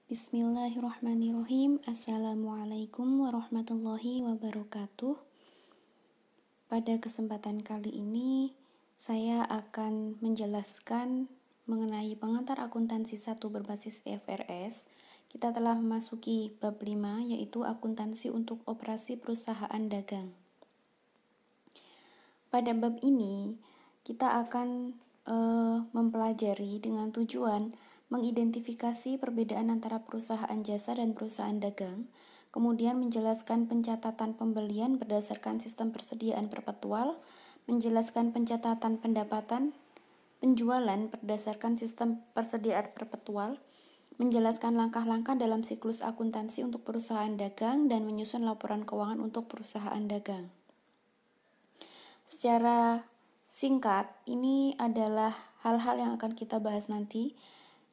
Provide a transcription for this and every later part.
Bismillahirrahmanirrahim. Assalamualaikum warahmatullahi wabarakatuh. Pada kesempatan kali ini, saya akan menjelaskan mengenai pengantar akuntansi 1 berbasis IFRS. Kita telah memasuki bab 5, yaitu akuntansi untuk operasi perusahaan dagang. Pada bab ini, kita akan mempelajari dengan tujuan mengidentifikasi perbedaan antara perusahaan jasa dan perusahaan dagang, kemudian menjelaskan pencatatan pembelian berdasarkan sistem persediaan perpetual, menjelaskan pencatatan pendapatan penjualan berdasarkan sistem persediaan perpetual, menjelaskan langkah-langkah dalam siklus akuntansi untuk perusahaan dagang, dan menyusun laporan keuangan untuk perusahaan dagang. Secara singkat, ini adalah hal-hal yang akan kita bahas nanti.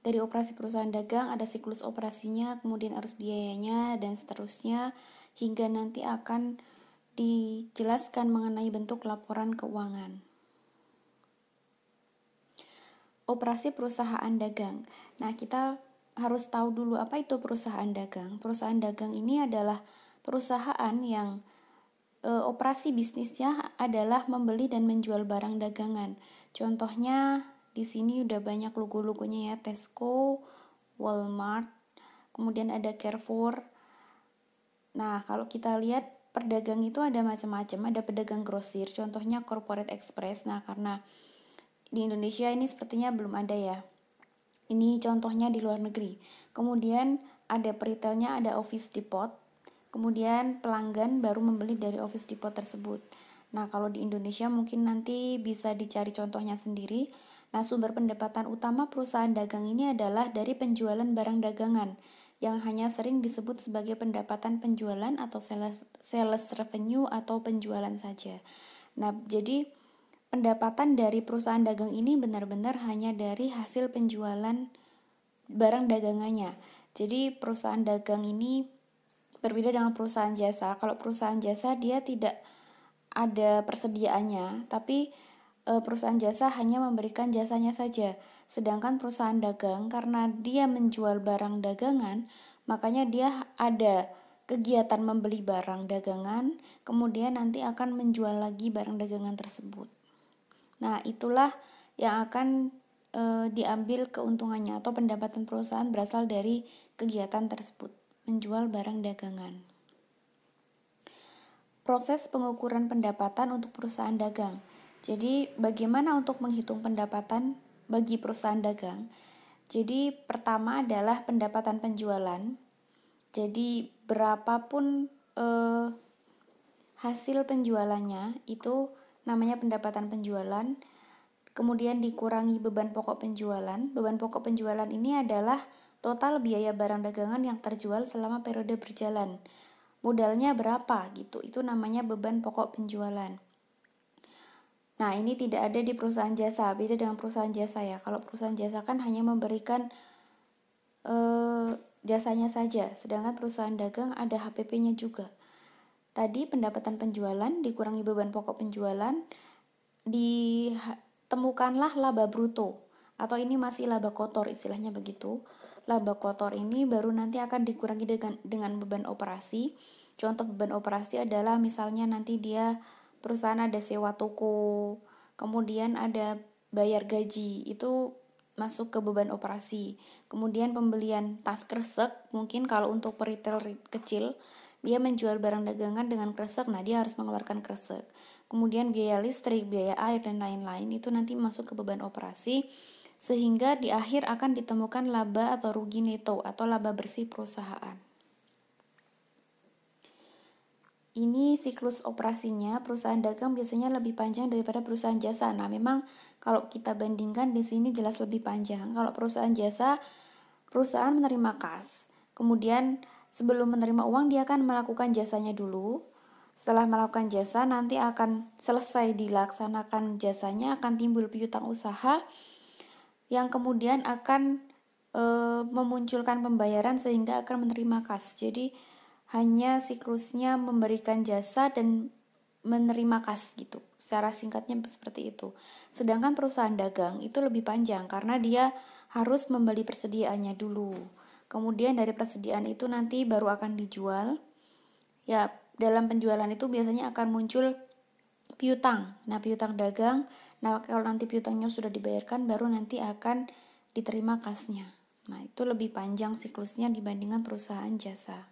Dari operasi perusahaan dagang ada siklus operasinya, kemudian arus biayanya, dan seterusnya, hingga nanti akan dijelaskan mengenai bentuk laporan keuangan. Operasi perusahaan dagang. Nah, kita harus tahu dulu apa itu perusahaan dagang. Perusahaan dagang ini adalah perusahaan yang operasi bisnisnya adalah membeli dan menjual barang dagangan. Contohnya di sini udah banyak logo-logonya ya, Tesco, Walmart, kemudian ada Carrefour. Nah, kalau kita lihat pedagang itu ada macam-macam, ada pedagang grosir, contohnya Corporate Express. Nah, karena di Indonesia ini sepertinya belum ada ya. Ini contohnya di luar negeri. Kemudian ada retailnya, ada Office Depot. Kemudian pelanggan baru membeli dari Office Depot tersebut. Nah, kalau di Indonesia mungkin nanti bisa dicari contohnya sendiri. Nah, sumber pendapatan utama perusahaan dagang ini adalah dari penjualan barang dagangan, yang hanya sering disebut sebagai pendapatan penjualan atau sales revenue atau penjualan saja. Nah, jadi pendapatan dari perusahaan dagang ini benar-benar hanya dari hasil penjualan barang dagangannya. Jadi perusahaan dagang ini berbeda dengan perusahaan jasa. Kalau perusahaan jasa dia tidak ada persediaannya, tapi perusahaan jasa hanya memberikan jasanya saja. Sedangkan perusahaan dagang karena dia menjual barang dagangan, makanya dia ada kegiatan membeli barang dagangan, kemudian nanti akan menjual lagi barang dagangan tersebut. Nah, itulah yang akan diambil keuntungannya atau pendapatan perusahaan berasal dari kegiatan tersebut, menjual barang dagangan. Proses pengukuran pendapatan untuk perusahaan dagang. Jadi, bagaimana untuk menghitung pendapatan bagi perusahaan dagang? Jadi, pertama adalah pendapatan penjualan. Jadi, berapapun hasil penjualannya itu namanya pendapatan penjualan. Kemudian dikurangi beban pokok penjualan. Beban pokok penjualan ini adalah total biaya barang dagangan yang terjual selama periode berjalan. Modalnya berapa gitu, itu namanya beban pokok penjualan. Nah, ini tidak ada di perusahaan jasa, beda dengan perusahaan jasa ya. Kalau perusahaan jasa kan hanya memberikan jasanya saja, sedangkan perusahaan dagang ada HPP-nya juga. Tadi pendapatan penjualan dikurangi beban pokok penjualan, ditemukanlah laba bruto, atau ini masih laba kotor istilahnya begitu. Laba kotor ini baru nanti akan dikurangi dengan beban operasi. Contoh beban operasi adalah misalnya nanti dia perusahaan ada sewa toko, kemudian ada bayar gaji, itu masuk ke beban operasi. Kemudian pembelian tas kresek, mungkin kalau untuk retail kecil, dia menjual barang dagangan dengan kresek, nah dia harus mengeluarkan kresek. Kemudian biaya listrik, biaya air, dan lain-lain itu nanti masuk ke beban operasi, sehingga di akhir akan ditemukan laba atau rugi neto atau laba bersih perusahaan. Ini siklus operasinya, perusahaan dagang biasanya lebih panjang daripada perusahaan jasa. Nah, memang kalau kita bandingkan di sini jelas lebih panjang. Kalau perusahaan jasa, perusahaan menerima kas. Kemudian sebelum menerima uang dia akan melakukan jasanya dulu. Setelah melakukan jasa nanti akan selesai dilaksanakan jasanya, akan timbul piutang usaha yang kemudian akan memunculkan pembayaran sehingga akan menerima kas. Jadi hanya siklusnya memberikan jasa dan menerima kas gitu. Secara singkatnya seperti itu. Sedangkan perusahaan dagang itu lebih panjang karena dia harus membeli persediaannya dulu. Kemudian dari persediaan itu nanti baru akan dijual. Ya, dalam penjualan itu biasanya akan muncul piutang. Nah, piutang dagang. Nah, kalau nanti piutangnya sudah dibayarkan, baru nanti akan diterima kasnya. Nah, itu lebih panjang siklusnya dibandingkan perusahaan jasa.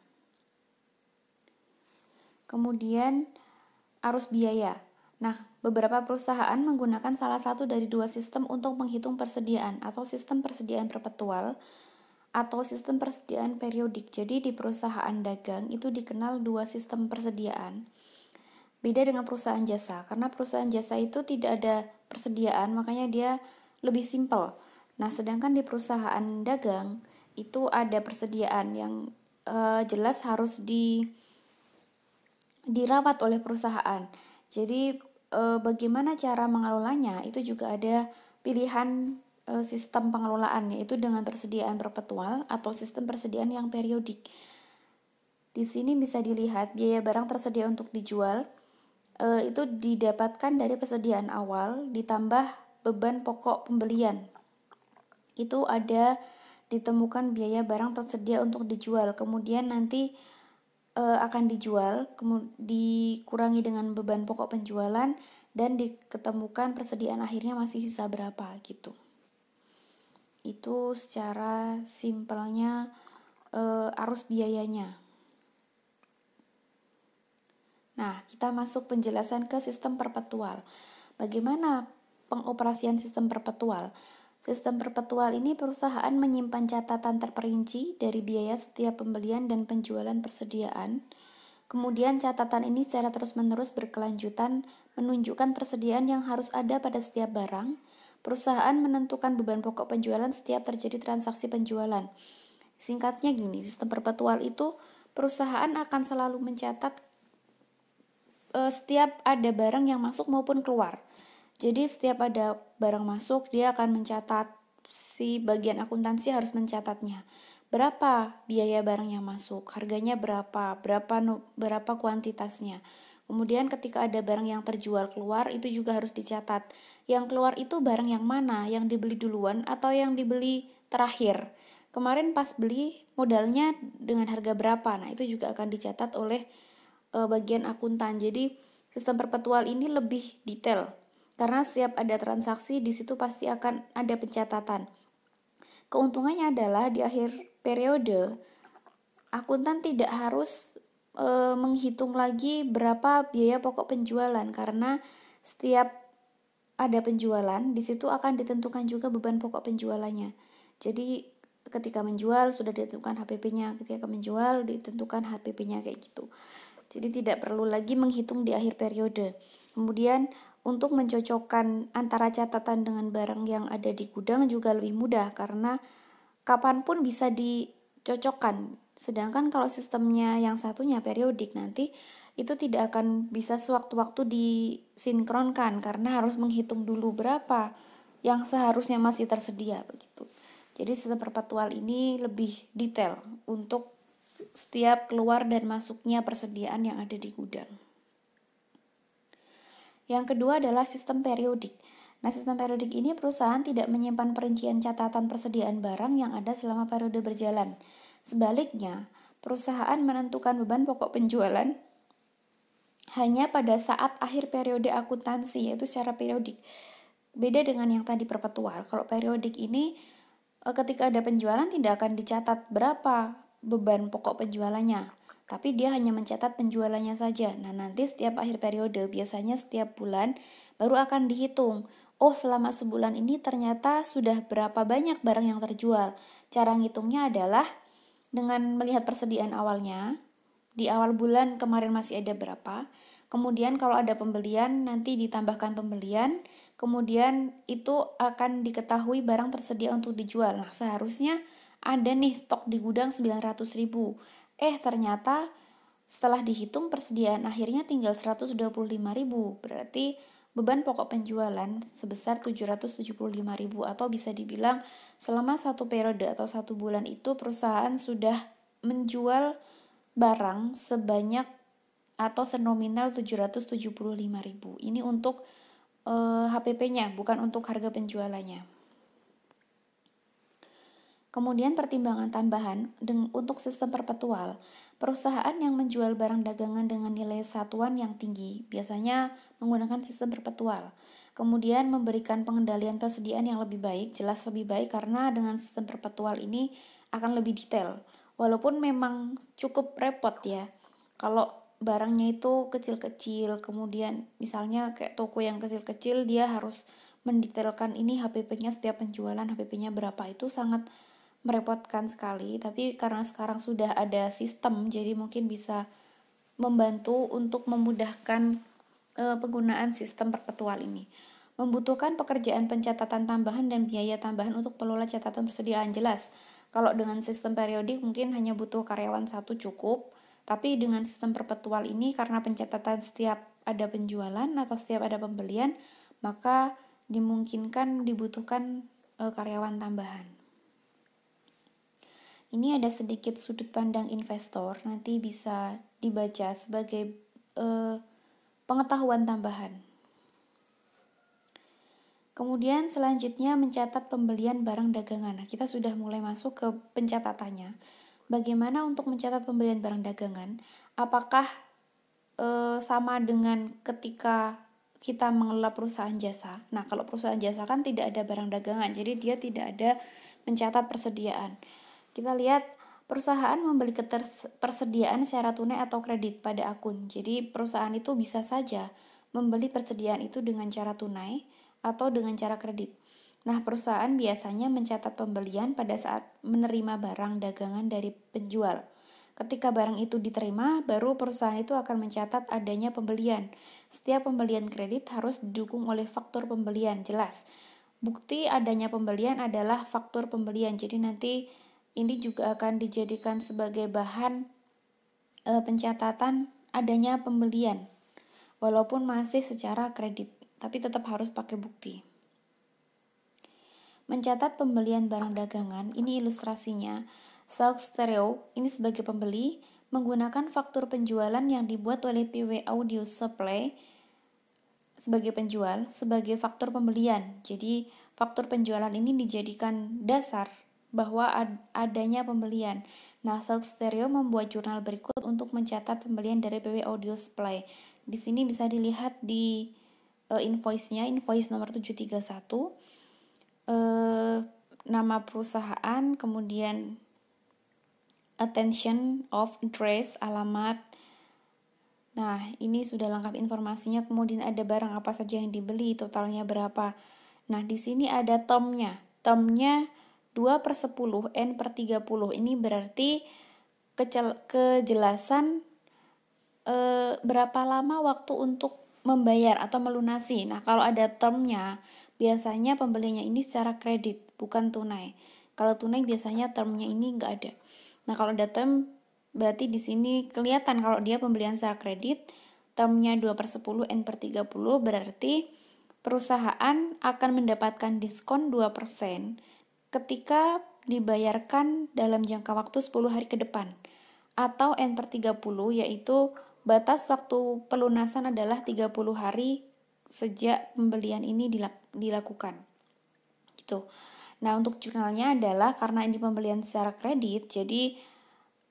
Kemudian arus biaya. Nah, beberapa perusahaan menggunakan salah satu dari dua sistem untuk menghitung persediaan, atau sistem persediaan perpetual atau sistem persediaan periodik. Jadi di perusahaan dagang itu dikenal dua sistem persediaan. Beda dengan perusahaan jasa, karena perusahaan jasa itu tidak ada persediaan, makanya dia lebih simpel. Nah, sedangkan di perusahaan dagang itu ada persediaan yang jelas harus dirawat oleh perusahaan. Jadi bagaimana cara mengelolanya itu juga ada pilihan sistem pengelolaan, yaitu dengan persediaan perpetual atau sistem persediaan yang periodik. Di sini bisa dilihat biaya barang tersedia untuk dijual itu didapatkan dari persediaan awal ditambah beban pokok pembelian. Itu ada ditemukan biaya barang tersedia untuk dijual, kemudian nanti akan dijual, dikurangi dengan beban pokok penjualan, dan diketemukan persediaan akhirnya masih sisa berapa gitu. Itu secara simpelnya arus biayanya. Nah, kita masuk penjelasan ke sistem perpetual. Bagaimana pengoperasian sistem perpetual? Sistem perpetual ini perusahaan menyimpan catatan terperinci dari biaya setiap pembelian dan penjualan persediaan. Kemudian catatan ini secara terus-menerus berkelanjutan menunjukkan persediaan yang harus ada pada setiap barang. Perusahaan menentukan beban pokok penjualan setiap terjadi transaksi penjualan. Singkatnya gini, sistem perpetual itu perusahaan akan selalu mencatat setiap ada barang yang masuk maupun keluar. Jadi setiap ada barang masuk, dia akan mencatat, si bagian akuntansi harus mencatatnya. Berapa biaya barang yang masuk, harganya berapa kuantitasnya. Kemudian ketika ada barang yang terjual keluar, itu juga harus dicatat. Yang keluar itu barang yang mana, yang dibeli duluan atau yang dibeli terakhir. Kemarin pas beli modalnya dengan harga berapa, nah itu juga akan dicatat oleh bagian akuntan. Jadi sistem perpetual ini lebih detail karena setiap ada transaksi di situ pasti akan ada pencatatan. Keuntungannya adalah di akhir periode akuntan tidak harus menghitung lagi berapa biaya pokok penjualan, karena setiap ada penjualan di situ akan ditentukan juga beban pokok penjualannya. Jadi ketika menjual sudah ditentukan HPP-nya, ketika menjual ditentukan HPP-nya kayak gitu. Jadi tidak perlu lagi menghitung di akhir periode. Kemudian untuk mencocokkan antara catatan dengan barang yang ada di gudang juga lebih mudah karena kapanpun bisa dicocokkan. Sedangkan kalau sistemnya yang satunya periodik nanti itu tidak akan bisa sewaktu-waktu disinkronkan karena harus menghitung dulu berapa yang seharusnya masih tersedia begitu. Jadi sistem perpetual ini lebih detail untuk setiap keluar dan masuknya persediaan yang ada di gudang. Yang kedua adalah sistem periodik. Nah, sistem periodik ini perusahaan tidak menyimpan perincian catatan persediaan barang yang ada selama periode berjalan. Sebaliknya, perusahaan menentukan beban pokok penjualan hanya pada saat akhir periode akuntansi, yaitu secara periodik. Beda dengan yang tadi perpetual. Kalau periodik ini ketika ada penjualan tidak akan dicatat berapa beban pokok penjualannya, tapi dia hanya mencatat penjualannya saja. Nah, nanti setiap akhir periode, biasanya setiap bulan, baru akan dihitung. Oh, selama sebulan ini ternyata sudah berapa banyak barang yang terjual. Cara ngitungnya adalah dengan melihat persediaan awalnya, di awal bulan kemarin masih ada berapa, kemudian kalau ada pembelian nanti ditambahkan pembelian, kemudian itu akan diketahui barang tersedia untuk dijual. Nah, seharusnya ada nih stok di gudang 900.000. Ternyata setelah dihitung persediaan akhirnya tinggal 125.000. Berarti beban pokok penjualan sebesar 775.000, atau bisa dibilang selama satu periode atau satu bulan itu perusahaan sudah menjual barang sebanyak atau senominal 775.000. Ini untuk HPP-nya, bukan untuk harga penjualannya. Kemudian pertimbangan tambahan untuk sistem perpetual, perusahaan yang menjual barang dagangan dengan nilai satuan yang tinggi biasanya menggunakan sistem perpetual. Kemudian memberikan pengendalian persediaan yang lebih baik, jelas lebih baik karena dengan sistem perpetual ini akan lebih detail. Walaupun memang cukup repot ya, kalau barangnya itu kecil-kecil, kemudian misalnya kayak toko yang kecil-kecil dia harus mendetailkan ini HPP-nya setiap penjualan HPP-nya berapa, itu sangat merepotkan sekali. Tapi karena sekarang sudah ada sistem, jadi mungkin bisa membantu untuk memudahkan penggunaan sistem perpetual ini. Membutuhkan pekerjaan pencatatan tambahan dan biaya tambahan untuk pengelola catatan persediaan, jelas. Kalau dengan sistem periodik mungkin hanya butuh karyawan satu cukup, tapi dengan sistem perpetual ini karena pencatatan setiap ada penjualan atau setiap ada pembelian, maka dimungkinkan dibutuhkan karyawan tambahan. Ini ada sedikit sudut pandang investor, nanti bisa dibaca sebagai pengetahuan tambahan. Kemudian selanjutnya mencatat pembelian barang dagangan. Nah, kita sudah mulai masuk ke pencatatannya. Bagaimana untuk mencatat pembelian barang dagangan? Apakah sama dengan ketika kita mengelola perusahaan jasa? Nah, kalau perusahaan jasa kan tidak ada barang dagangan, jadi dia tidak ada mencatat persediaan. Kita lihat perusahaan membeli persediaan secara tunai atau kredit pada akun. Jadi perusahaan itu bisa saja membeli persediaan itu dengan cara tunai atau dengan cara kredit. Nah, perusahaan biasanya mencatat pembelian pada saat menerima barang dagangan dari penjual. Ketika barang itu diterima, baru perusahaan itu akan mencatat adanya pembelian. Setiap pembelian kredit harus didukung oleh faktur pembelian, jelas. Bukti adanya pembelian adalah faktur pembelian. Jadi nanti ini juga akan dijadikan sebagai bahan pencatatan adanya pembelian. Walaupun masih secara kredit, tapi tetap harus pakai bukti. Mencatat pembelian barang dagangan, ini ilustrasinya. Sauk Stereo ini sebagai pembeli menggunakan faktur penjualan yang dibuat oleh PW Audio Supply sebagai penjual sebagai faktur pembelian. Jadi faktur penjualan ini dijadikan dasar bahwa adanya pembelian. Nah, Sauk Stereo membuat jurnal berikut untuk mencatat pembelian dari PW Audio Supply. Di sini bisa dilihat di invoice-nya, invoice nomor 731. Nama perusahaan, kemudian attention of interest, alamat. Nah, ini sudah lengkap informasinya. Kemudian ada barang apa saja yang dibeli, totalnya berapa. Nah, di sini ada tomnya. Tomnya 2/10 N/30. Ini berarti kejelasan berapa lama waktu untuk membayar atau melunasi. Nah, kalau ada termnya, biasanya pembelinya ini secara kredit, bukan tunai. Kalau tunai biasanya termnya ini nggak ada. Nah, kalau ada term, berarti di sini kelihatan kalau dia pembelian secara kredit, termnya 2/10 N/30, berarti perusahaan akan mendapatkan diskon 2% ketika dibayarkan dalam jangka waktu 10 hari ke depan. Atau N/30, yaitu batas waktu pelunasan adalah 30 hari sejak pembelian ini dilakukan. Gitu. Nah, untuk jurnalnya adalah karena ini pembelian secara kredit, jadi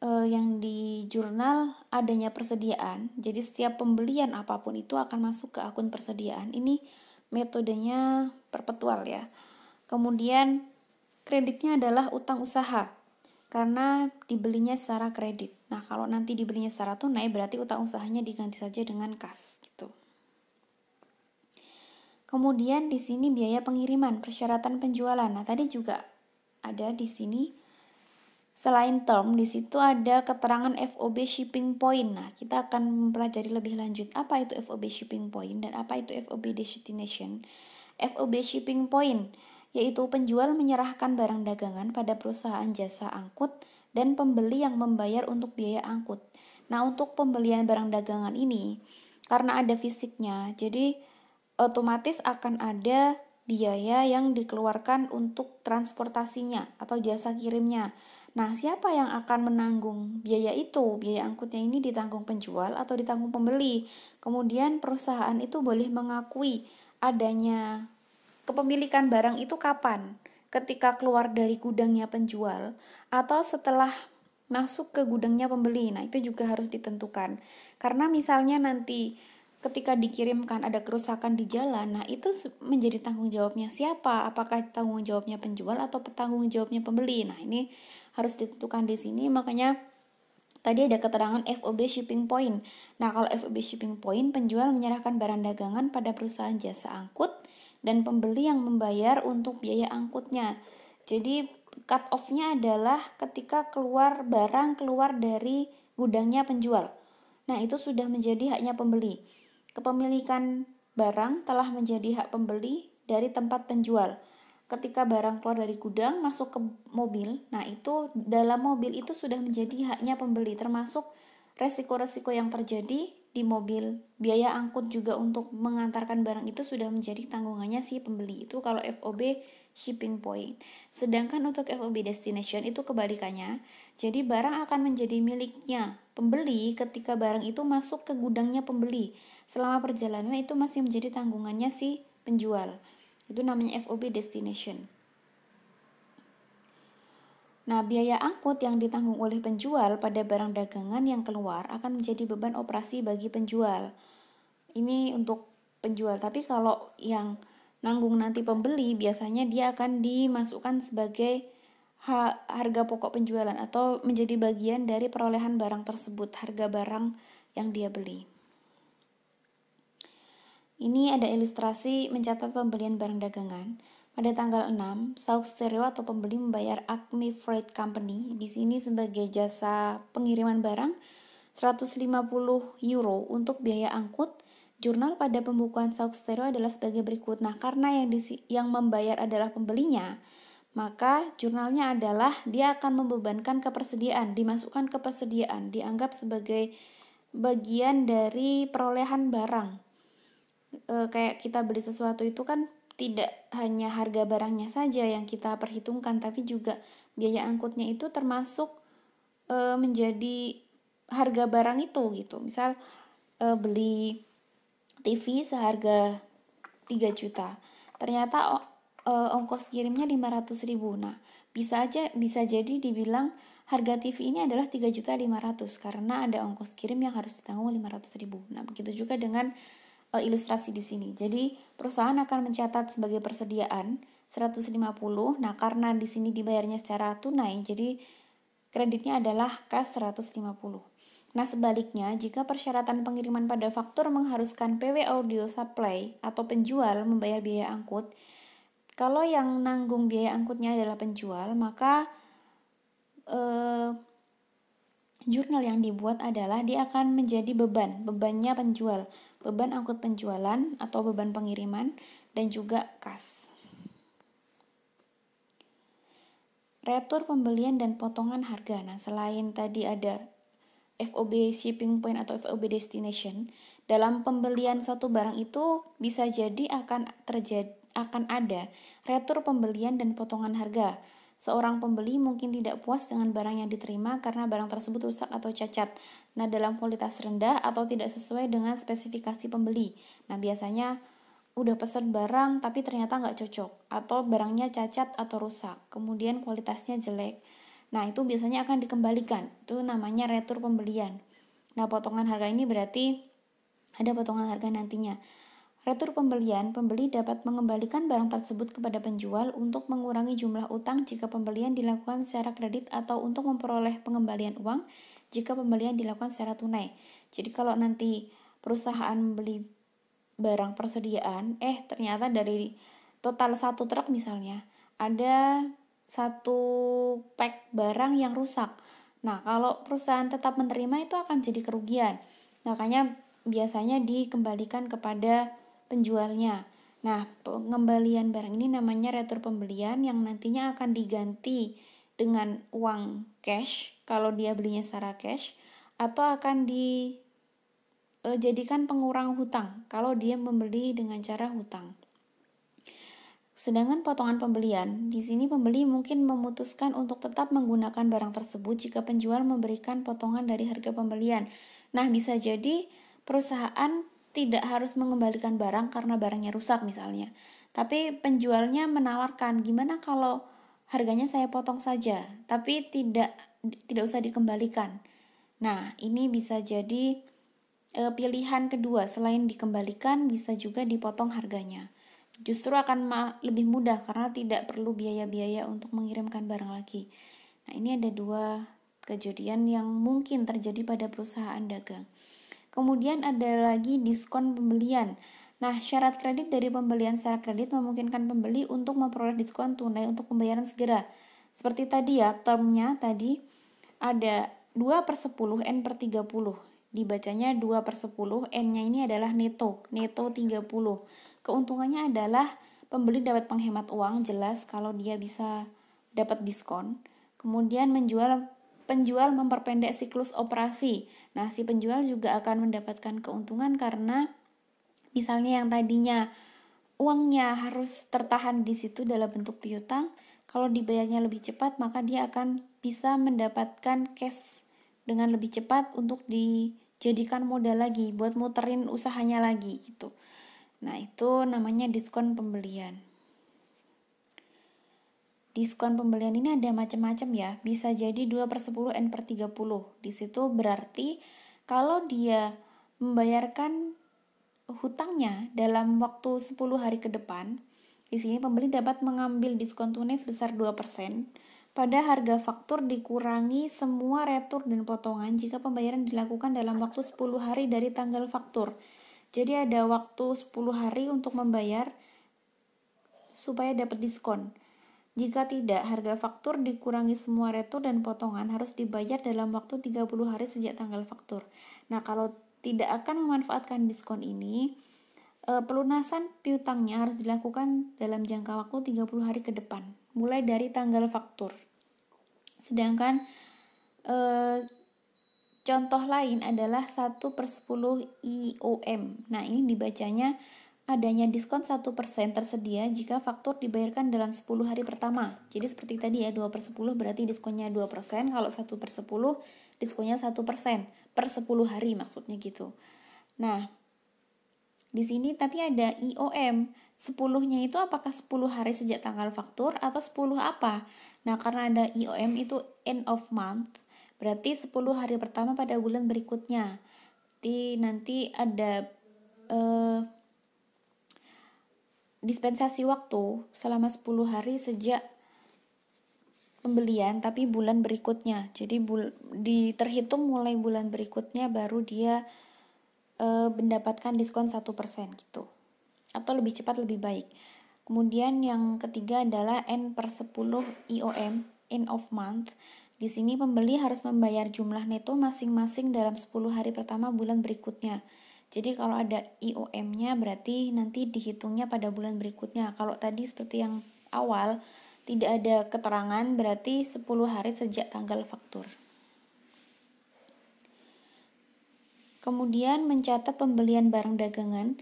yang di jurnal adanya persediaan. Jadi setiap pembelian apapun itu akan masuk ke akun persediaan. Ini metodenya perpetual ya. Kemudian kreditnya adalah utang usaha karena dibelinya secara kredit. Nah, kalau nanti dibelinya secara tunai berarti utang usahanya diganti saja dengan kas gitu. Kemudian di sini biaya pengiriman, persyaratan penjualan. Nah, tadi juga ada di sini selain term, di situ ada keterangan FOB shipping point. Nah, kita akan mempelajari lebih lanjut apa itu FOB shipping point dan apa itu FOB destination. FOB shipping point yaitu penjual menyerahkan barang dagangan pada perusahaan jasa angkut dan pembeli yang membayar untuk biaya angkut. Nah, untuk pembelian barang dagangan ini karena ada fisiknya, jadi otomatis akan ada biaya yang dikeluarkan untuk transportasinya atau jasa kirimnya. Nah, siapa yang akan menanggung biaya itu? Biaya angkutnya ini ditanggung penjual atau ditanggung pembeli. Kemudian perusahaan itu boleh mengakui adanya kepemilikan barang itu kapan? ketika keluar dari gudangnya penjual atau setelah masuk ke gudangnya pembeli. Nah, itu juga harus ditentukan. Karena misalnya nanti ketika dikirimkan ada kerusakan di jalan, nah itu menjadi tanggung jawabnya siapa? Apakah tanggung jawabnya penjual atau tanggung jawabnya pembeli? Nah, ini harus ditentukan di sini. Makanya tadi ada keterangan FOB shipping point. Nah, kalau FOB shipping point, penjual menyerahkan barang dagangan pada perusahaan jasa angkut dan pembeli yang membayar untuk biaya angkutnya. Jadi cut off-nya adalah ketika barang keluar dari gudangnya penjual. Nah, itu sudah menjadi haknya pembeli. Kepemilikan barang telah menjadi hak pembeli dari tempat penjual. Ketika barang keluar dari gudang masuk ke mobil, nah itu dalam mobil itu sudah menjadi haknya pembeli, termasuk resiko-resiko yang terjadi di mobil. Biaya angkut juga untuk mengantarkan barang itu sudah menjadi tanggungannya si pembeli. Itu kalau FOB shipping point. Sedangkan untuk FOB destination itu kebalikannya. Jadi barang akan menjadi miliknya pembeli ketika barang itu masuk ke gudangnya pembeli. Selama perjalanan itu masih menjadi tanggungannya si penjual. Itu namanya FOB destination. Nah, biaya angkut yang ditanggung oleh penjual pada barang dagangan yang keluar akan menjadi beban operasi bagi penjual. Ini untuk penjual, tapi kalau yang nanggung nanti pembeli, biasanya dia akan dimasukkan sebagai harga pokok penjualan atau menjadi bagian dari perolehan barang tersebut, harga barang yang dia beli. Ini ada ilustrasi mencatat pembelian barang dagangan. Pada tanggal 6, Sauk Stereo atau pembeli membayar Acme Freight Company di sini sebagai jasa pengiriman barang 150 euro untuk biaya angkut. Jurnal pada pembukuan Sauk Stereo adalah sebagai berikut. Nah, karena yang membayar adalah pembelinya, maka jurnalnya adalah dia akan membebankan kepersediaan, dimasukkan ke persediaan, dianggap sebagai bagian dari perolehan barang. Kayak kita beli sesuatu itu kan tidak hanya harga barangnya saja yang kita perhitungkan, tapi juga biaya angkutnya itu termasuk menjadi harga barang itu gitu. Misal beli TV seharga 3 juta, ternyata ongkos kirimnya 500.000. Nah, bisa jadi dibilang harga TV ini adalah 3.500.000 karena ada ongkos kirim yang harus ditanggung 500.000. Nah, begitu juga dengan ilustrasi di sini. Jadi, perusahaan akan mencatat sebagai persediaan 150. Nah, karena di sini dibayarnya secara tunai, jadi kreditnya adalah cash 150. Nah, sebaliknya, jika persyaratan pengiriman pada faktur mengharuskan PW Audio Supply atau penjual membayar biaya angkut, kalau yang nanggung biaya angkutnya adalah penjual, maka jurnal yang dibuat adalah dia akan menjadi bebannya penjual, beban angkut penjualan atau beban pengiriman, dan juga kas. Retur pembelian dan potongan harga. Nah, selain tadi ada FOB shipping point atau FOB destination, dalam pembelian suatu barang itu bisa jadi akan ada retur pembelian dan potongan harga. Seorang pembeli mungkin tidak puas dengan barang yang diterima karena barang tersebut rusak atau cacat. Nah, dalam kualitas rendah atau tidak sesuai dengan spesifikasi pembeli. Nah, biasanya udah pesan barang tapi ternyata nggak cocok atau barangnya cacat atau rusak, kemudian kualitasnya jelek. Nah, itu biasanya akan dikembalikan. Itu namanya retur pembelian. Nah, potongan harga ini berarti ada potongan harga nantinya. Retur pembelian, pembeli dapat mengembalikan barang tersebut kepada penjual untuk mengurangi jumlah utang jika pembelian dilakukan secara kredit atau untuk memperoleh pengembalian uang jika pembelian dilakukan secara tunai. Jadi kalau nanti perusahaan membeli barang persediaan, ternyata dari total 1 truk misalnya, ada 1 pack barang yang rusak. Nah, kalau perusahaan tetap menerima itu akan jadi kerugian. Makanya biasanya dikembalikan kepada penjualnya. Nah, pengembalian barang ini namanya retur pembelian yang nantinya akan diganti dengan uang cash kalau dia belinya secara cash, atau akan dijadikan pengurang hutang kalau dia membeli dengan cara hutang. Sedangkan potongan pembelian, di sini pembeli mungkin memutuskan untuk tetap menggunakan barang tersebut jika penjual memberikan potongan dari harga pembelian. Nah, bisa jadi perusahaan tidak harus mengembalikan barang karena barangnya rusak misalnya. Tapi penjualnya menawarkan, gimana kalau harganya saya potong saja, tapi tidak usah dikembalikan. Nah, ini bisa jadi pilihan kedua, selain dikembalikan bisa juga dipotong harganya. Justru akan lebih mudah karena tidak perlu biaya-biaya untuk mengirimkan barang lagi. Nah, ini ada dua kejadian yang mungkin terjadi pada perusahaan dagang. Kemudian ada lagi diskon pembelian. Nah, syarat kredit dari pembelian secara kredit memungkinkan pembeli untuk memperoleh diskon tunai untuk pembayaran segera. Seperti tadi ya, termnya tadi ada 2/10 N/30. Dibacanya 2/10, N-nya ini adalah neto 30. Keuntungannya adalah pembeli dapat menghemat uang, jelas kalau dia bisa dapat diskon. Kemudian penjual memperpendek siklus operasi. Nah, si penjual juga akan mendapatkan keuntungan karena misalnya yang tadinya uangnya harus tertahan di situ dalam bentuk piutang, kalau dibayarnya lebih cepat maka dia akan bisa mendapatkan cash dengan lebih cepat untuk dijadikan modal lagi buat muterin usahanya lagi gitu. Nah, itu namanya diskon pembelian. Diskon pembelian ini ada macam-macam ya, bisa jadi 2/10 N/30. Di situ berarti kalau dia membayarkan hutangnya dalam waktu 10 hari ke depan, di sini pembeli dapat mengambil diskon tunai sebesar 2% pada harga faktur dikurangi semua retur dan potongan jika pembayaran dilakukan dalam waktu 10 hari dari tanggal faktur. Jadi ada waktu 10 hari untuk membayar supaya dapat diskon. Jika tidak, harga faktur dikurangi semua retur dan potongan harus dibayar dalam waktu 30 hari sejak tanggal faktur. Nah, kalau tidak akan memanfaatkan diskon ini, pelunasan piutangnya harus dilakukan dalam jangka waktu 30 hari ke depan, mulai dari tanggal faktur. Sedangkan contoh lain adalah 1/10 IOM. Nah, ini dibacanya adanya diskon 1% tersedia jika faktur dibayarkan dalam 10 hari pertama. Jadi seperti tadi ya, 2/10 berarti diskonnya 2%, kalau 1/10 diskonnya 1% per 10 hari maksudnya gitu. Nah, di sini tapi ada IOM, 10-nya itu apakah 10 hari sejak tanggal faktur atau 10 apa? Nah, karena ada IOM itu end of month, berarti 10 hari pertama pada bulan berikutnya. Nanti ada dispensasi waktu selama 10 hari sejak pembelian tapi bulan berikutnya. Jadi terhitung mulai bulan berikutnya baru dia mendapatkan diskon 1% gitu. Atau lebih cepat lebih baik. Kemudian yang ketiga adalah N/10 IOM, end of month. Di sini pembeli harus membayar jumlah neto masing-masing dalam 10 hari pertama bulan berikutnya. Jadi kalau ada IOM-nya berarti nanti dihitungnya pada bulan berikutnya. Kalau tadi seperti yang awal tidak ada keterangan berarti 10 hari sejak tanggal faktur. Kemudian mencatat pembelian barang dagangan.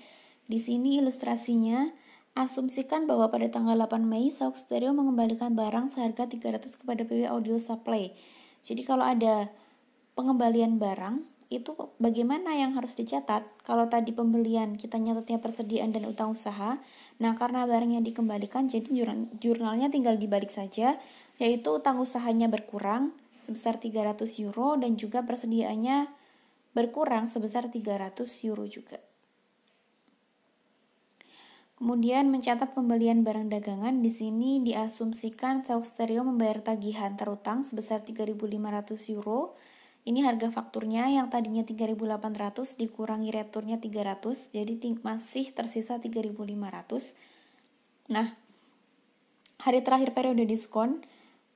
Di sini ilustrasinya, asumsikan bahwa pada tanggal 8 Mei Sauk Stereo mengembalikan barang seharga 300 kepada PW Audio Supply. Jadi kalau ada pengembalian barang, itu bagaimana yang harus dicatat? Kalau tadi pembelian kita nyatatnya persediaan dan utang usaha, nah karena barangnya dikembalikan jadi jurnalnya tinggal dibalik saja, yaitu utang usahanya berkurang sebesar 300 euro dan juga persediaannya berkurang sebesar 300 euro juga. Kemudian mencatat pembelian barang dagangan, di sini diasumsikan Sauk Stereo membayar tagihan terutang sebesar 3.500 euro. Ini harga fakturnya yang tadinya 3.800 dikurangi returnya 300, jadi masih tersisa 3.500. Nah, hari terakhir periode diskon,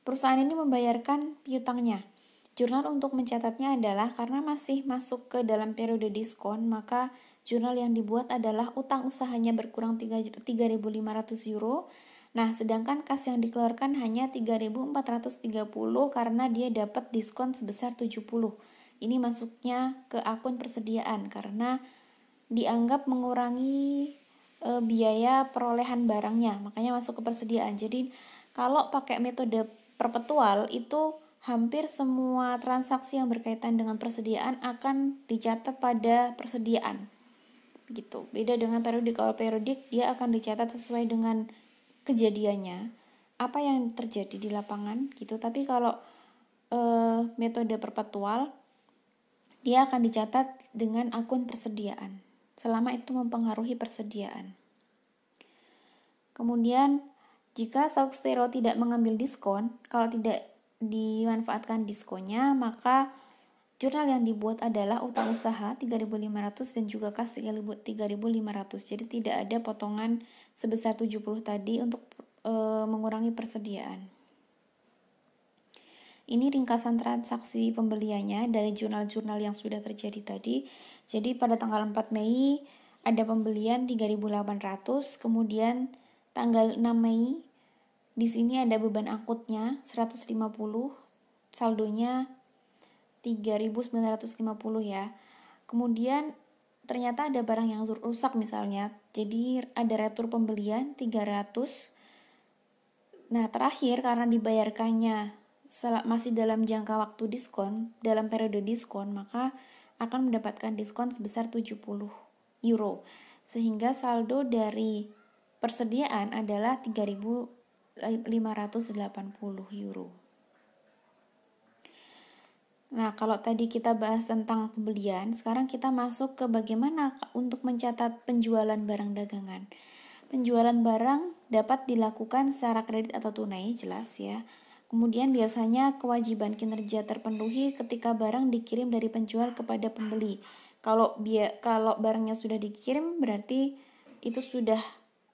perusahaan ini membayarkan piutangnya. Jurnal untuk mencatatnya adalah karena masih masuk ke dalam periode diskon, maka jurnal yang dibuat adalah utang usahanya berkurang 3.500 euro. Nah, sedangkan kas yang dikeluarkan hanya 3.430 karena dia dapat diskon sebesar 70. Ini masuknya ke akun persediaan karena dianggap mengurangi biaya perolehan barangnya, makanya masuk ke persediaan. Jadi, kalau pakai metode perpetual itu hampir semua transaksi yang berkaitan dengan persediaan akan dicatat pada persediaan. gitu. Beda dengan periodik. Kalau periodik dia akan dicatat sesuai dengan kejadiannya, apa yang terjadi di lapangan gitu. Tapi kalau metode perpetual dia akan dicatat dengan akun persediaan selama itu mempengaruhi persediaan. Kemudian jika Sauxtero tidak mengambil diskon, kalau tidak dimanfaatkan diskonnya, maka jurnal yang dibuat adalah utang usaha 3.500 dan juga kas 3.500. Jadi tidak ada potongan sebesar 70 tadi untuk mengurangi persediaan. Ini ringkasan transaksi pembeliannya dari jurnal-jurnal yang sudah terjadi tadi. Jadi pada tanggal 4 Mei ada pembelian 3.800, kemudian tanggal 6 Mei di sini ada beban angkutnya 150, saldonya 3.950 ya. Kemudian ternyata ada barang yang rusak misalnya. Jadi ada retur pembelian 300. Nah, terakhir karena dibayarkannya masih dalam jangka waktu diskon, dalam periode diskon, maka akan mendapatkan diskon sebesar 70 euro. Sehingga saldo dari persediaan adalah 3.580 euro. Nah, kalau tadi kita bahas tentang pembelian, sekarang kita masuk ke bagaimana untuk mencatat penjualan barang dagangan. Penjualan barang dapat dilakukan secara kredit atau tunai, jelas ya. Kemudian biasanya kewajiban kinerja terpenuhi ketika barang dikirim dari penjual kepada pembeli. Kalau barangnya sudah dikirim berarti itu sudah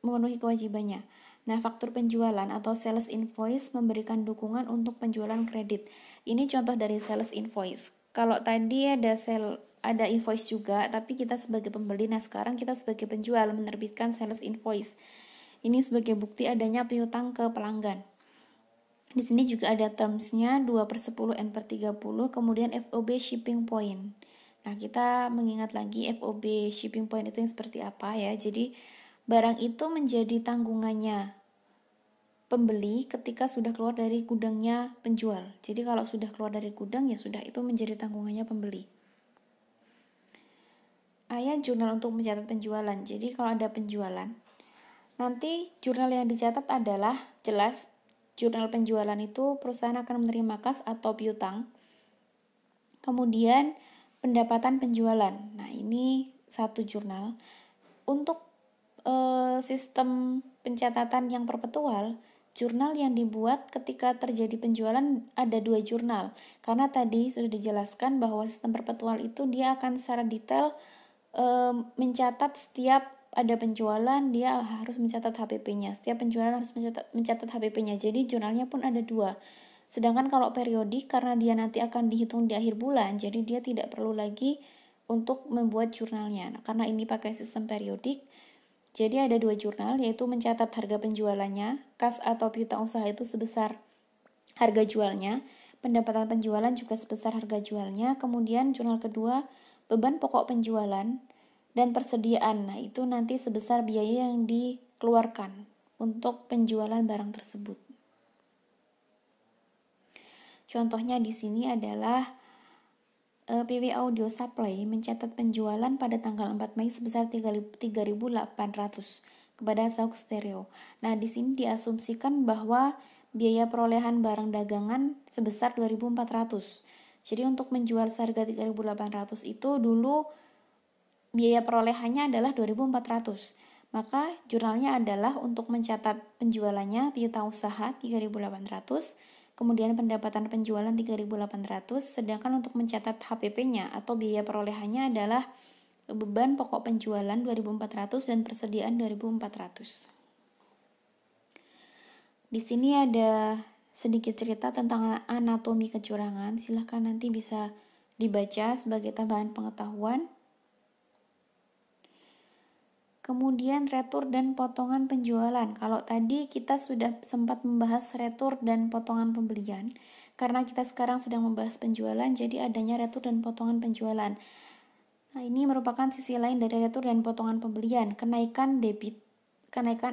memenuhi kewajibannya. Nah, faktur penjualan atau sales invoice memberikan dukungan untuk penjualan kredit. Ini contoh dari sales invoice. Kalau tadi ada invoice juga, tapi kita sebagai pembeli. Nah, sekarang kita sebagai penjual menerbitkan sales invoice. Ini sebagai bukti adanya piutang ke pelanggan. Di sini juga ada termsnya 2/10 N/30, kemudian FOB shipping point. Nah, kita mengingat lagi FOB shipping point itu yang seperti apa ya. Jadi, barang itu menjadi tanggungannya pembeli ketika sudah keluar dari gudangnya penjual. Jadi, kalau sudah keluar dari gudang ya sudah itu menjadi tanggungannya pembeli. Jurnal untuk mencatat penjualan. Jadi, kalau ada penjualan, nanti jurnal yang dicatat adalah jelas jurnal penjualan itu perusahaan akan menerima kas atau piutang. Kemudian pendapatan penjualan. Nah, ini satu jurnal. Untuk sistem pencatatan yang perpetual, jurnal yang dibuat ketika terjadi penjualan ada 2 jurnal. Karena tadi sudah dijelaskan bahwa sistem perpetual itu dia akan secara detail mencatat setiap ada penjualan, dia harus mencatat HPP-nya. Setiap penjualan harus mencatat HPP-nya. Jadi jurnalnya pun ada 2. Sedangkan kalau periodik, karena dia nanti akan dihitung di akhir bulan, jadi dia tidak perlu lagi untuk membuat jurnalnya. Nah, karena ini pakai sistem periodik, jadi ada 2 jurnal, yaitu mencatat harga penjualannya, kas atau piutang usaha itu sebesar harga jualnya, pendapatan penjualan juga sebesar harga jualnya, kemudian jurnal kedua, beban pokok penjualan, dan persediaan. Nah, itu nanti sebesar biaya yang dikeluarkan untuk penjualan barang tersebut. Contohnya di sini adalah PW Audio Supply mencatat penjualan pada tanggal 4 Mei sebesar 3.800 kepada Sauxtero. Nah, di sini diasumsikan bahwa biaya perolehan barang dagangan sebesar 2.400. Jadi untuk menjual seharga 3.800 itu dulu biaya perolehannya adalah 2.400. Maka jurnalnya adalah untuk mencatat penjualannya piutang usaha 3.800, kemudian pendapatan penjualan 3.800, sedangkan untuk mencatat HPP-nya atau biaya perolehannya adalah beban pokok penjualan 2.400 dan persediaan 2.400. Di sini ada sedikit cerita tentang anatomi kecurangan. Silahkan nanti bisa dibaca sebagai tambahan pengetahuan. Kemudian retur dan potongan penjualan. Kalau tadi kita sudah sempat membahas retur dan potongan pembelian, karena kita sekarang sedang membahas penjualan, jadi adanya retur dan potongan penjualan. Nah, ini merupakan sisi lain dari retur dan potongan pembelian, kenaikan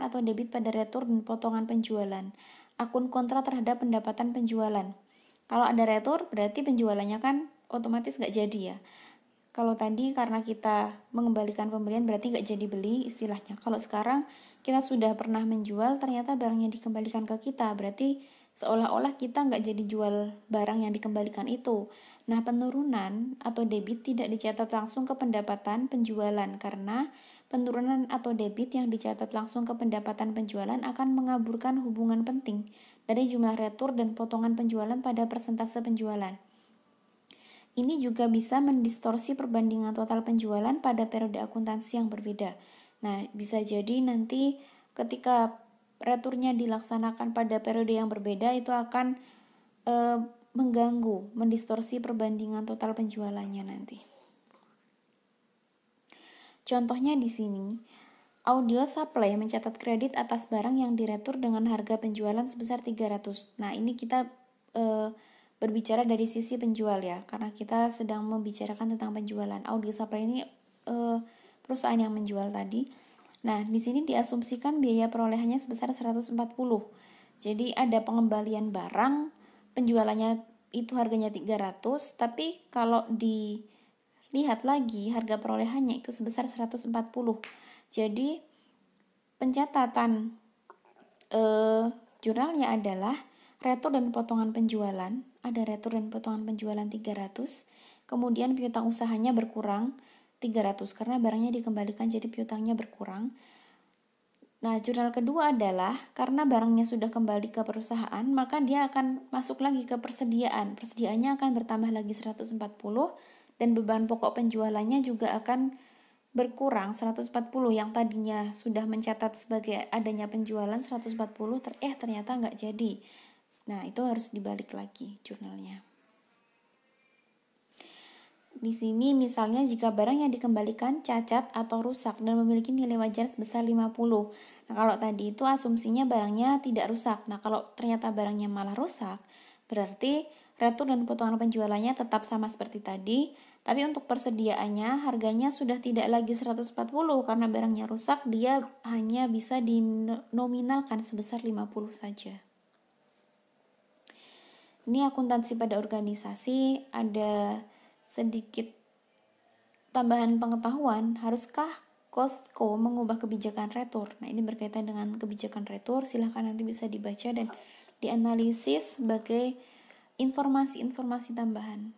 atau debit pada retur dan potongan penjualan. Akun kontra terhadap pendapatan penjualan. Kalau ada retur, berarti penjualannya kan otomatis nggak jadi ya. Kalau tadi karena kita mengembalikan pembelian berarti nggak jadi beli istilahnya. Kalau sekarang kita sudah pernah menjual, ternyata barangnya dikembalikan ke kita, berarti seolah-olah kita nggak jadi jual barang yang dikembalikan itu. Nah, penurunan atau debit tidak dicatat langsung ke pendapatan penjualan karena penurunan atau debit yang dicatat langsung ke pendapatan penjualan akan mengaburkan hubungan penting dari jumlah retur dan potongan penjualan pada persentase penjualan. Ini juga bisa mendistorsi perbandingan total penjualan pada periode akuntansi yang berbeda. Nah, bisa jadi nanti ketika returnya dilaksanakan pada periode yang berbeda itu akan mengganggu, mendistorsi perbandingan total penjualannya nanti. Contohnya di sini, Audio Supply mencatat kredit atas barang yang diretur dengan harga penjualan sebesar 300. Nah, ini kita berbicara dari sisi penjual ya, karena kita sedang membicarakan tentang penjualan. Audio Supply ini perusahaan yang menjual tadi. Nah, di sini diasumsikan biaya perolehannya sebesar 140. Jadi ada pengembalian barang, penjualannya itu harganya 300, tapi kalau dilihat lagi harga perolehannya itu sebesar 140. Jadi pencatatan jurnalnya adalah retur dan potongan penjualan, ada retur dan potongan penjualan 300, kemudian piutang usahanya berkurang 300 karena barangnya dikembalikan jadi piutangnya berkurang. Nah, jurnal kedua adalah karena barangnya sudah kembali ke perusahaan, maka dia akan masuk lagi ke persediaan. Persediaannya akan bertambah lagi 140 dan beban pokok penjualannya juga akan berkurang 140 yang tadinya sudah mencatat sebagai adanya penjualan 140 ternyata nggak jadi. Nah, itu harus dibalik lagi jurnalnya. Di sini misalnya jika barang yang dikembalikan cacat atau rusak dan memiliki nilai wajar sebesar 50. Nah, kalau tadi itu asumsinya barangnya tidak rusak. Nah, kalau ternyata barangnya malah rusak, berarti retur dan potongan penjualannya tetap sama seperti tadi, tapi untuk persediaannya harganya sudah tidak lagi 140 karena barangnya rusak, dia hanya bisa dinominalkan sebesar 50 saja. Ini akuntansi pada organisasi, ada sedikit tambahan pengetahuan, haruskah Costco mengubah kebijakan retur? Nah, ini berkaitan dengan kebijakan retur, silahkan nanti bisa dibaca dan dianalisis sebagai informasi-informasi tambahan.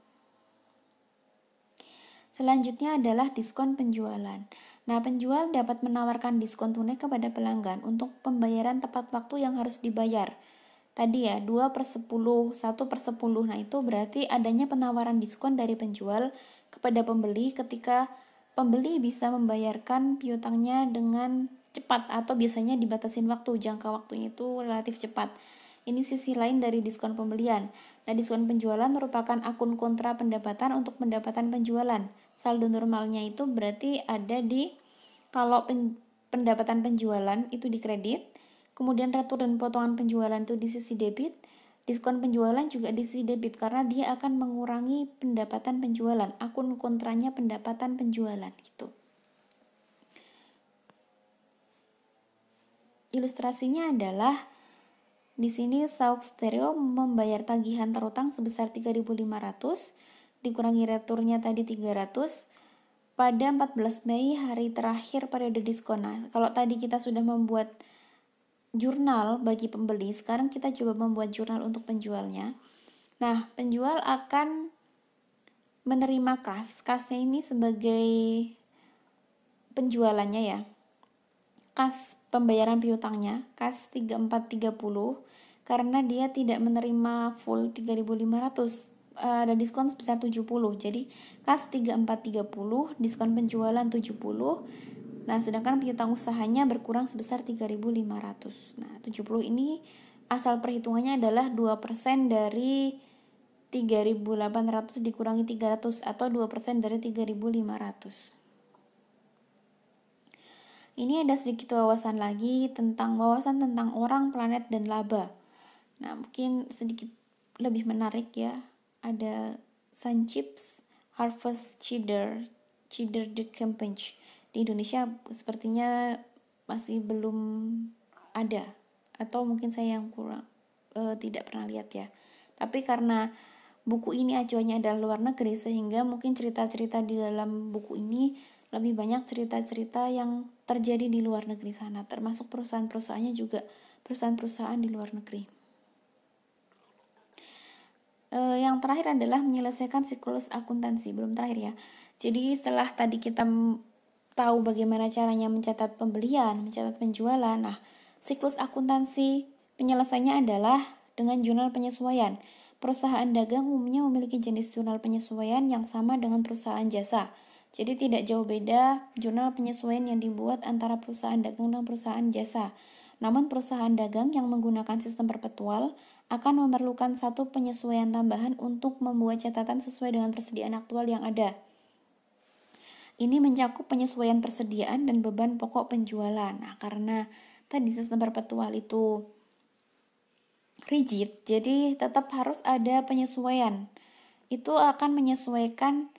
Selanjutnya adalah diskon penjualan. Nah, penjual dapat menawarkan diskon tunai kepada pelanggan untuk pembayaran tepat waktu yang harus dibayar. Tadi ya, 2/10, 1/10. Nah, itu berarti adanya penawaran diskon dari penjual kepada pembeli ketika pembeli bisa membayarkan piutangnya dengan cepat atau biasanya dibatasin waktu, jangka waktunya itu relatif cepat. Ini sisi lain dari diskon pembelian. Nah, diskon penjualan merupakan akun kontra pendapatan untuk pendapatan penjualan. Saldo normalnya itu berarti ada di kalau pendapatan penjualan itu di kredit, kemudian retur dan potongan penjualan itu di sisi debit, diskon penjualan juga di sisi debit karena dia akan mengurangi pendapatan penjualan, akun kontranya pendapatan penjualan gitu. Ilustrasinya adalah di sini Sauk Stereo membayar tagihan terutang sebesar 3.500 dikurangi returnya tadi 300 pada 14 Mei hari terakhir periode diskon. Nah, kalau tadi kita sudah membuat jurnal bagi pembeli, sekarang kita coba membuat jurnal untuk penjualnya. Nah, penjual akan menerima kas. Kasnya ini sebagai penjualannya ya. Kas pembayaran piutangnya, kas 3430 karena dia tidak menerima full 3.500. Ada diskon sebesar 70. Jadi kas 3430 diskon penjualan 70. Nah, sedangkan piutang usahanya berkurang sebesar 3.500. Nah, 70 ini asal perhitungannya adalah 2% dari 3.800 dikurangi 300 atau 2% dari 3.500. Ini ada sedikit wawasan lagi tentang orang, planet, dan laba. Nah, mungkin sedikit lebih menarik ya. Ada Sun Chips, Harvest Cheddar the Campaign. Di Indonesia sepertinya masih belum ada, atau mungkin saya yang kurang tidak pernah lihat ya. Tapi karena buku ini acuannya adalah luar negeri, sehingga mungkin cerita-cerita di dalam buku ini lebih banyak cerita-cerita yang terjadi di luar negeri sana, termasuk perusahaan-perusahaannya juga perusahaan-perusahaan di luar negeri. Yang terakhir adalah menyelesaikan siklus akuntansi, belum terakhir ya. Jadi setelah tadi kita tahu bagaimana caranya mencatat pembelian, mencatat penjualan, nah siklus akuntansi penyelesaiannya adalah dengan jurnal penyesuaian. Perusahaan dagang umumnya memiliki jenis jurnal penyesuaian yang sama dengan perusahaan jasa. Jadi tidak jauh beda jurnal penyesuaian yang dibuat antara perusahaan dagang dan perusahaan jasa. Namun perusahaan dagang yang menggunakan sistem perpetual akan memerlukan satu penyesuaian tambahan untuk membuat catatan sesuai dengan persediaan aktual yang ada. Ini mencakup penyesuaian persediaan dan beban pokok penjualan. Nah, karena tadi sistem perpetual itu rigid, jadi tetap harus ada penyesuaian. Itu akan menyesuaikan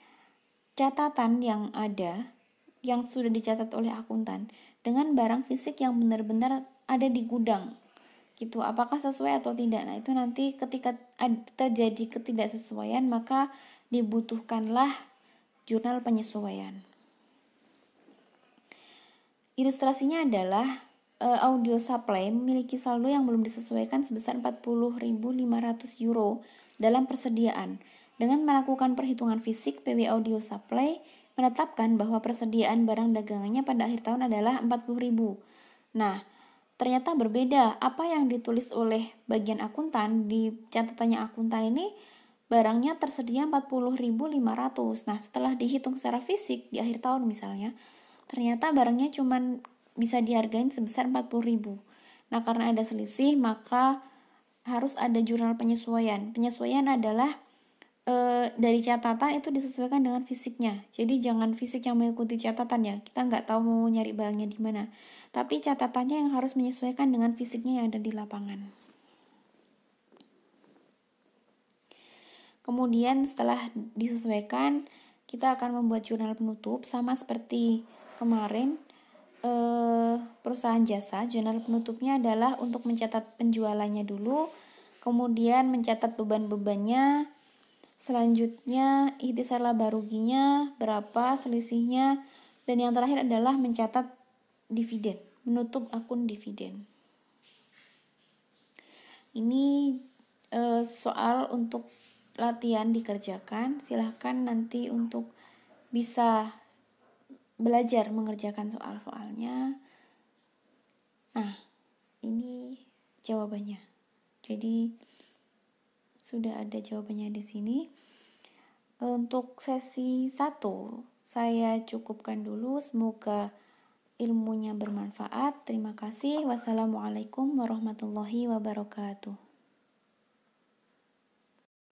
catatan yang ada, yang sudah dicatat oleh akuntan, dengan barang fisik yang benar-benar ada di gudang. Gitu, apakah sesuai atau tidak. Nah, itu nanti ketika terjadi ketidaksesuaian, maka dibutuhkanlah jurnal penyesuaian. Ilustrasinya adalah audio supply memiliki saldo yang belum disesuaikan sebesar 40.500 euro dalam persediaan. Dengan melakukan perhitungan fisik, PW Audio Supply menetapkan bahwa persediaan barang dagangannya pada akhir tahun adalah 40.000. Nah, ternyata berbeda. Apa yang ditulis oleh bagian akuntan di catatannya akuntan ini, barangnya tersedia 40.500. Nah, setelah dihitung secara fisik di akhir tahun misalnya, ternyata barangnya cuma bisa dihargain sebesar 40.000. Nah, karena ada selisih, maka harus ada jurnal penyesuaian. Penyesuaian adalah dari catatan itu disesuaikan dengan fisiknya. Jadi jangan fisik yang mengikuti catatan ya. Kita nggak tahu mau nyari barangnya di mana. Tapi catatannya yang harus menyesuaikan dengan fisiknya yang ada di lapangan. Kemudian setelah disesuaikan, kita akan membuat jurnal penutup sama seperti kemarin. Perusahaan jasa, jurnal penutupnya adalah untuk mencatat penjualannya dulu, kemudian mencatat beban-bebannya, selanjutnya ikhtisar laba ruginya, berapa selisihnya, dan yang terakhir adalah mencatat dividen, menutup akun dividen. Ini soal untuk latihan dikerjakan, silahkan nanti untuk bisa belajar mengerjakan soal-soalnya. Nah, ini jawabannya. Jadi sudah ada jawabannya di sini. Untuk sesi 1 saya cukupkan dulu. Semoga ilmunya bermanfaat. Terima kasih. Wassalamualaikum warahmatullahi wabarakatuh.